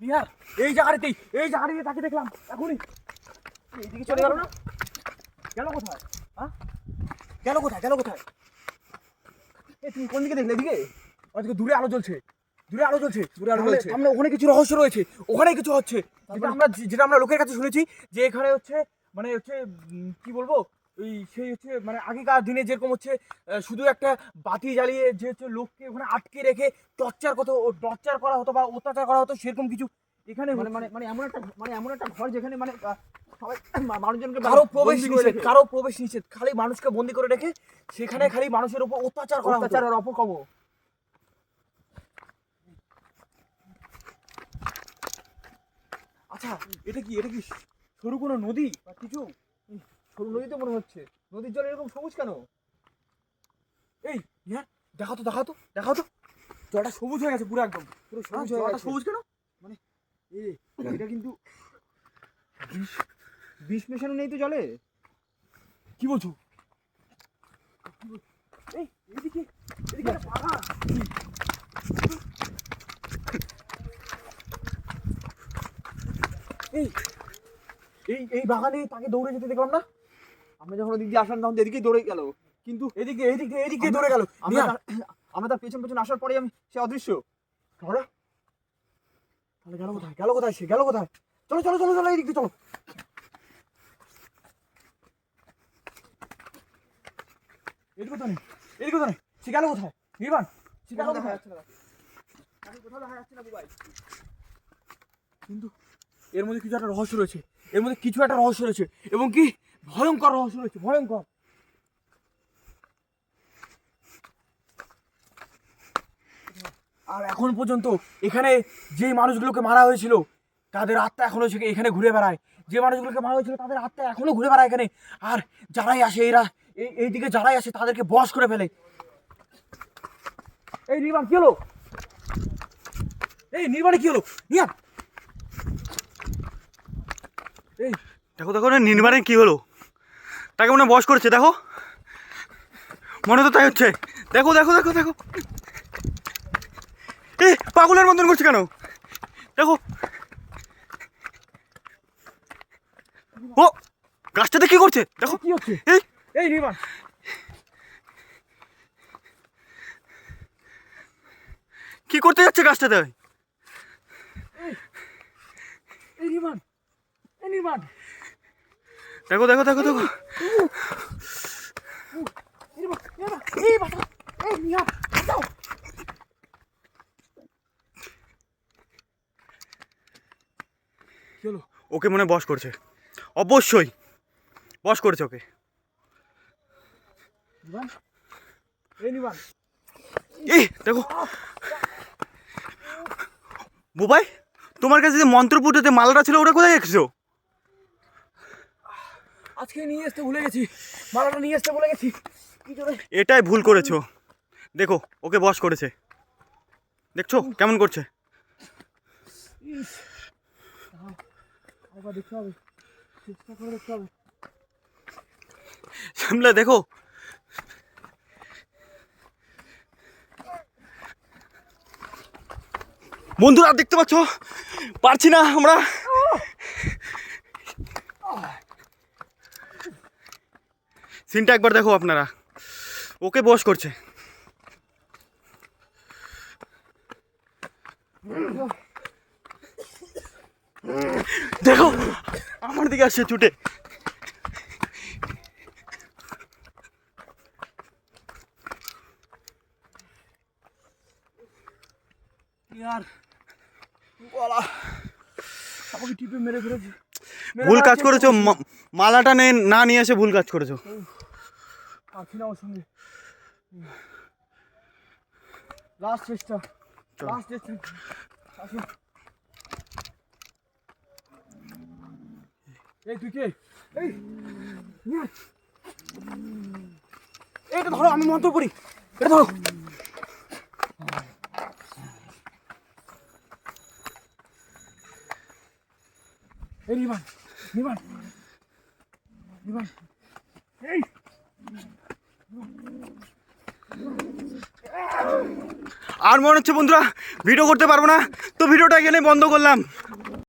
ইয়ার এই জায়গাটাতে তাকে দেখলাম এখনই। এইদিকে চলে গেল না? গেল কোথায়? হ্যাঁ, গেল কোথায়? তুমি কোন দিকে দেখলে? এদিকে? ওদিকে দূরে আলো জ্বলছে। আমরা ওখানে কিছু রহস্য রয়েছে, ওখানে কিছু হচ্ছে। যেটা আমরা লোকের কাছে শুনেছি যে এখানে হচ্ছে মানে হচ্ছে কি বলবো, ওই সেই হচ্ছে মানে আগেকার দিনে যেরকম হচ্ছে শুধু একটা বাতি জ্বালিয়ে যে হচ্ছে লোককে ওখানে আটকে রেখে টর্চার করা হতো বা অত্যাচার করা হতো, সেরকম কিছু এখানে এমন একটা ঘর যেখানে সবাই মানুষজনকে কারো প্রবেশ নিষেধ, খালি মানুষকে বন্দি করে রেখে সেখানে খালি মানুষের উপর অত্যাচার আর অপকর্ম। আচ্ছা, এটা কি সরু কোনো নদী বা কিছু? সরু নদী তো মনে হচ্ছে। নদীর জল এরকম সবুজ কেন? এই ইয়ার দেখাও তো জলটা সবুজ হয়ে গেছে পুরো একদম। পুরো সবুজ হয়ে গেছে। সবুজ কেন? এটা কিন্তু বিষ মেশানো নেই তো জলে? কি বলছো? এদিকে একটা বাগান। এই বাগানে তাকে দৌড়ে যেতে দেখলাম না? আমরা যখন ওদিক দিয়ে আসলাম তখন এদিকেই দৌড়ে গেল, কিন্তু এদিকে দৌড়ে গেল। আমরা তার পেছন আসার পরে সে অদৃশ্য। তাহলে গেল কোথায়? চলো এইদিকে চলো। এদিকে তো নেই, সে গেল কোথায়? নির্বাণ, সে গেল কোথায়? কোথাও দেখা যাচ্ছে না বুবাই। কিন্তু এর মধ্যে কিছু একটা রহস্য রয়েছে, এবং কি ভয়ঙ্কর রহস্য রয়েছে, ভয়ঙ্কর। আর এখন পর্যন্ত এখানে যে মানুষগুলোকে মারা হয়েছিল তাদের আত্মা এখনো এখানে ঘুরে বেড়ায়। তাদের আত্মা এখনো ঘুরে বেড়ায় এখানে। আর যারাই আসে এইদিকে যারাই আসে তাদেরকে বশ করে ফেলে। এই নির্বাণ কি হলো? নির্বাণে কি হলো? নিয়ান, দেখো না নির্বাণের কি হলো? তাকে মনে বশ করেছে, দেখো মনে তো তাই হচ্ছে। দেখো এ পাগলের মতন করছে কেন? দেখো ও গাছটাতে কি করছে, দেখো কি হচ্ছে? এই নির্বাণ, কি করতে যাচ্ছে গাছটাতে? এই নির্বাণ, দেখো ওকে মনে বশ করছে, অবশ্যই বশ করেছে ওকে। দেখো বুবাই, তোমার কাছে যে মন্ত্রপুটে মালাটা ছিল ওটা কোথায় রেখেছো? আজকে নিয়ে আসতে ভুলে গেছি, মালাটা নিয়ে আসতে ভুলে গেছি। এটাই ভুল করেছো। দেখো ওকে বশ করেছে, দেখছো কেমন করছে? সামলে দেখো। বন্ধুরা দেখতে পাচ্ছ, পারছি না আমরা। সিনটা একবার দেখো আপনারা, ওকে বশ করছে। দেখো আমার দিকে আসছে ছুটে। আমাকে টিপে মেরে ফেলেছে। ভুল কাজ করেছো, মালাটা না নিয়ে এসে ভুল কাজ করেছো। আছি না ওর সঙ্গে। লাস্ট চেষ্টা। এই তুই কে? এটা ধরো, আমি মন্ত্র পড়ি, এটা ধরো। এই নির্বাণ, আর মনে হচ্ছে বন্ধুরা ভিডিও করতে পারবো না, তো ভিডিওটা এখানে বন্ধ করলাম।